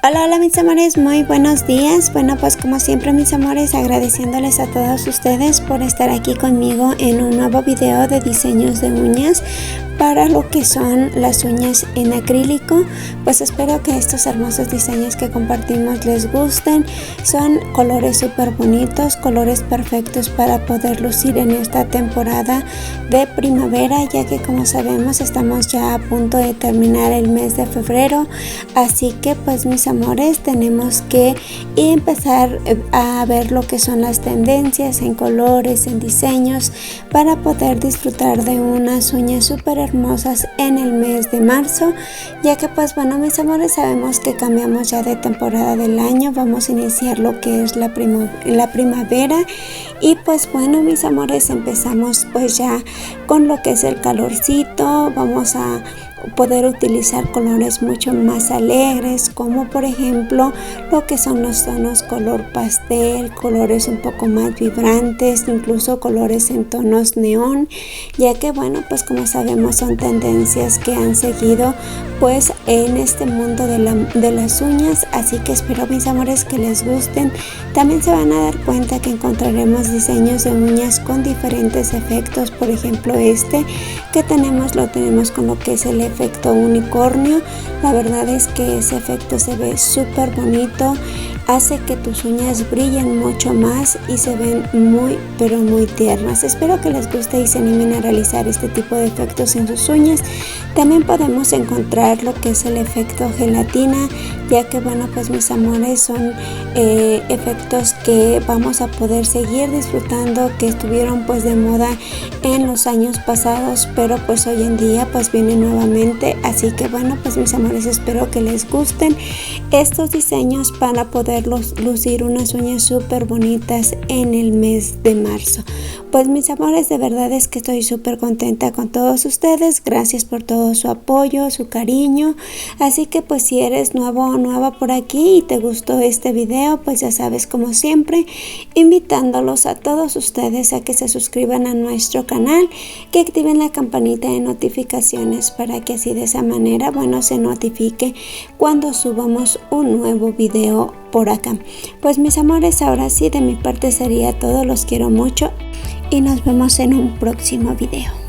Hola, hola mis amores, muy buenos días. Bueno, pues como siempre mis amores, agradeciéndoles a todos ustedes por estar aquí conmigo en un nuevo video de diseños de uñas para lo que son las uñas en acrílico. Pues espero que estos hermosos diseños que compartimos les gusten. Son colores súper bonitos, colores perfectos para poder lucir en esta temporada de primavera, ya que como sabemos estamos ya a punto de terminar el mes de febrero. Así que pues mis amores, tenemos que empezar a ver lo que son las tendencias en colores, en diseños, para poder disfrutar de unas uñas súper hermosas en el mes de marzo, ya que pues bueno mis amores, sabemos que cambiamos ya de temporada del año, vamos a iniciar lo que es la primavera y pues bueno mis amores, empezamos pues ya con lo que es el calorcito. Vamos a poder utilizar colores mucho más alegres, como por ejemplo lo que son los tonos color pastel, colores un poco más vibrantes, incluso colores en tonos neón, ya que bueno pues como sabemos son tendencias que han seguido pues en este mundo de las uñas. Así que espero mis amores que les gusten. También se van a dar cuenta que encontraremos diseños de uñas con diferentes efectos. Por ejemplo, este que lo tenemos con lo que es el efecto unicornio. La verdad es que ese efecto se ve súper bonito, hace que tus uñas brillen mucho más y se ven muy pero muy tiernas. Espero que les guste y se animen a realizar este tipo de efectos en sus uñas. También podemos encontrar lo que es el efecto gelatina, ya que bueno pues mis amores, son efectos que vamos a poder seguir disfrutando, que estuvieron pues de moda en los años pasados, pero pues hoy en día pues vienen nuevamente. Así que bueno pues mis amores, espero que les gusten estos diseños para poder lucir unas uñas súper bonitas en el mes de marzo. Pues mis amores, de verdad es que estoy súper contenta con todos ustedes. Gracias por todo su apoyo, su cariño. Así que pues si eres nuevo o nueva por aquí y te gustó este video, pues ya sabes, como siempre, invitándolos a todos ustedes a que se suscriban a nuestro canal, que activen la campanita de notificaciones para que así de esa manera, bueno, se notifique cuando subamos un nuevo video por acá. Pues mis amores, ahora sí de mi parte sería todo. Los quiero mucho y nos vemos en un próximo video.